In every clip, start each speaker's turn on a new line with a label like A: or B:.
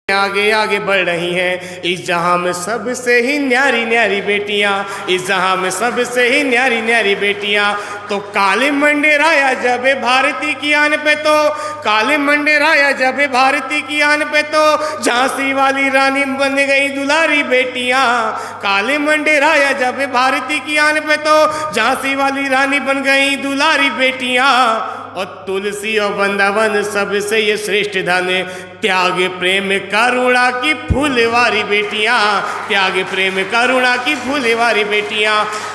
A: आगे आगे बढ़ रही हैं। इस जहां में सबसे ही न्यारी न्यारी बेटियां, इस जहां में सबसे ही न्यारी न्यारी बेटियां। तो काले मंडेराया जब भारती की आन पे, तो काले मंडेराया जब भारती की आन पे, तो झांसी वाली रानी बन गई दुलारी बेटियां। काले मंडेराया जब भारती की आन पे, तो झांसी वाली रानी बन गई दुलारी बेटियां। और तुलसी और वृंदावन सबसे ये श्रेष्ठ धन, त्याग प्रेम करुणा की फूलवारी बेटियां, त्याग प्रेम करुणा की फूलवारी बेटियां।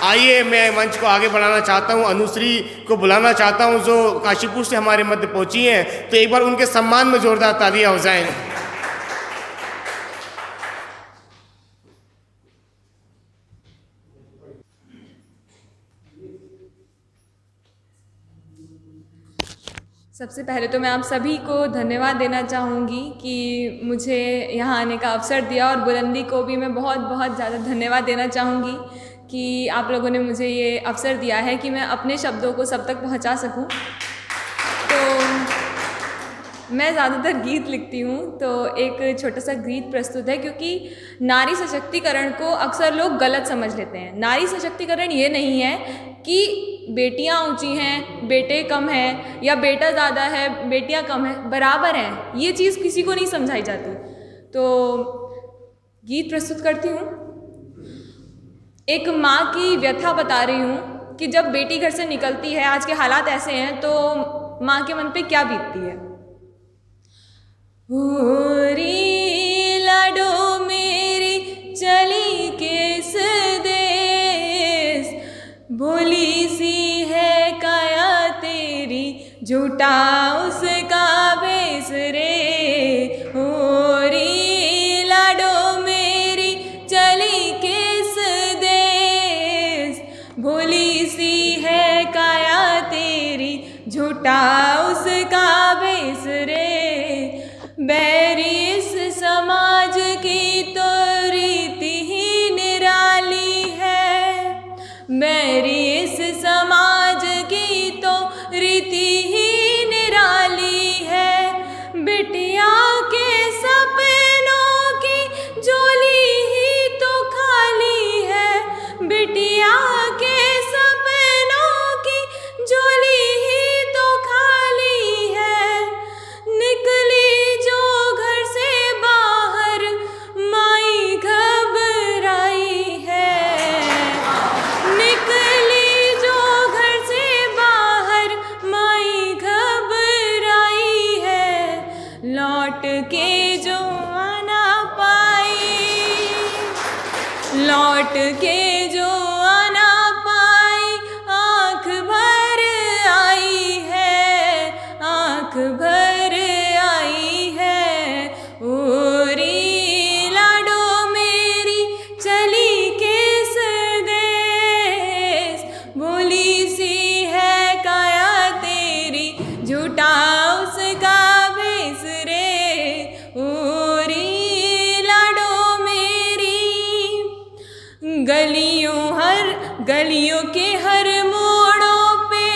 A: आइए मैं मंच को आगे बढ़ाना चाहता हूं, अनुश्री को बुलाना चाहता हूं जो काशीपुर से हमारे मध्य पहुंची हैं। तो एक बार उनके सम्मान में जोरदार तालियां हो जाएं।
B: सबसे पहले तो मैं आप सभी को धन्यवाद देना चाहूँगी कि मुझे यहाँ आने का अवसर दिया, और बुलंदी को भी मैं बहुत बहुत ज़्यादा धन्यवाद देना चाहूँगी कि आप लोगों ने मुझे ये अवसर दिया है कि मैं अपने शब्दों को सब तक पहुँचा सकूँ। तो मैं ज़्यादातर गीत लिखती हूँ, तो एक छोटा सा गीत प्रस्तुत है, क्योंकि नारी सशक्तिकरण को अक्सर लोग गलत समझ लेते हैं। नारी सशक्तिकरण ये नहीं है कि बेटियां ऊंची हैं, बेटे कम हैं, या बेटा ज़्यादा है बेटियां कम हैं, बराबर हैं। ये चीज़ किसी को नहीं समझाई जाती। तो गीत प्रस्तुत करती हूँ। एक माँ की व्यथा बता रही हूँ कि जब बेटी घर से निकलती है, आज के हालात ऐसे हैं, तो माँ के मन पे क्या बीतती है। री लाडो मेरी चली किस देश, भोली सी है काया तेरी, झूठा उसका बेस रे। री लाडो मेरी चली किस देश, भोली सी है काया तेरी, झूठा उसका बेस रे। बैरी इस समाज की तो रीति ही निराली है, बैरी इस समाज की तो रीति ही निराली है। बिटिया के सपनों की झोली ही तो खाली है, बिटिया के सपनों की झोली ही तो खाली है। निकली लौट के जो आना पाई, आँख भर आई है, आँख भर आई है। ओरी लाडो मेरी चली किस देश, भोली सी है काया तेरी, झूठा उसका भेस रे। ओरी गलियों के हर मोड़ों पे,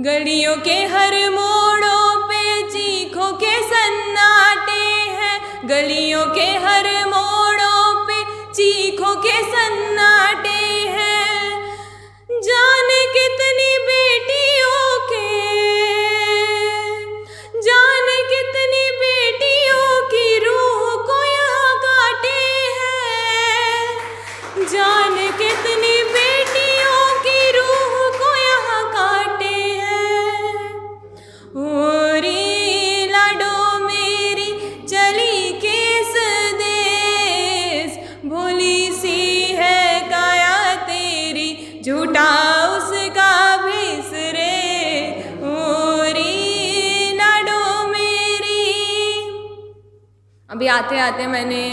B: गलियों के हर मोड़ों पे चीखों के सन्नाटे हैं, गलियों के हर मोड़ों पे चीखों के सन्नाटे हैं। जाने कितनी बेटियों के, जाने कितनी बेटियों की रूह को यहाँ काटे हैं, जाने कितनी बेटियों की रूह को यहाँ काटे हैं। ओरी लाडो मेरी चली किस देश, भोली सी है काया तेरी, झूठा उसका भेस रे। ओरी लाडो मेरी। अभी आते आते मैंने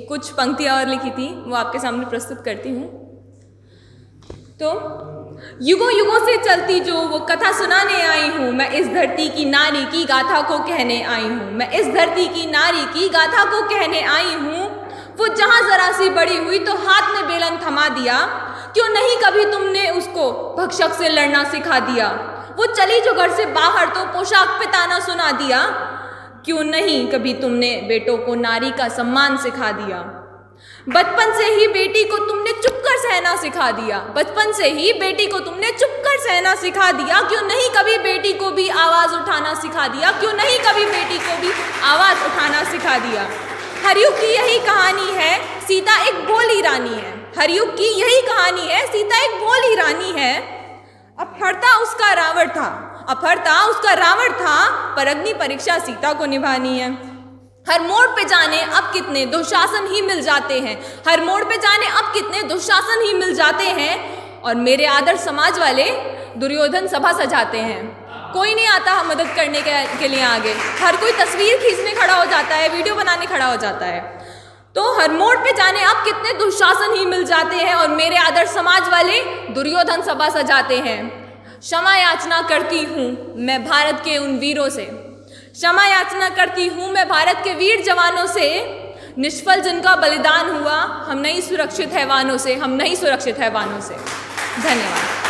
B: कुछ पंक्तियाँ और लिखी थी, वो आपके सामने प्रस्तुत करती हूँ। तो युगों युगों से चलती जो वो कथा सुनाने आई हूँ, मैं इस धरती की नारी की गाथा को कहने आई हूँ, मैं इस धरती की नारी की गाथा को कहने आई हूँ। वो जहाँ जरा सी बड़ी हुई तो हाथ में बेलन थमा दिया, क्यों नहीं कभी तुमने उसको भक्षक से लड़ना सिखा दिया। वो चली जो घर से बाहर तो पोशाक पे ताना सुना दिया, क्यों नहीं कभी तुमने बेटों को नारी का सम्मान सिखा दिया। बचपन से ही बेटी को तुमने चुपकर सहना सिखा दिया, बचपन से ही बेटी को तुमने चुपकर सहना सिखा दिया, क्यों नहीं कभी बेटी को भी आवाज़ उठाना सिखा दिया, क्यों नहीं कभी बेटी को भी आवाज़ उठाना सिखा दिया। हर युग की यही कहानी है, सीता एक भोली रानी है। हर युग की यही कहानी है, सीता एक भोली रानी है। अपहरता उसका रावण था, अपहरता उसका रावण था, पर अग्नि परीक्षा सीता को निभानी है। हर मोड़ पे जाने अब कितने दुशासन ही मिल जाते हैं, हर मोड़ पे जाने अब कितने दुशासन ही मिल जाते हैं, और मेरे आदर्श समाज वाले दुर्योधन सभा सजाते हैं। कोई नहीं आता मदद करने के लिए आगे, हर कोई तस्वीर खींचने खड़ा हो जाता है, वीडियो बनाने खड़ा हो जाता है। तो हर मोड़ पे जाने अब कितने दुशासन ही मिल जाते हैं, और मेरे आदर्श समाज वाले दुर्योधन सभा सजाते हैं। क्षमा याचना करती हूँ मैं भारत के उन वीरों से, क्षमा याचना करती हूँ मैं भारत के वीर जवानों से, निष्फल जिनका बलिदान हुआ, हम नहीं सुरक्षित हैवानों से, हम नहीं सुरक्षित हैवानों से। धन्यवाद।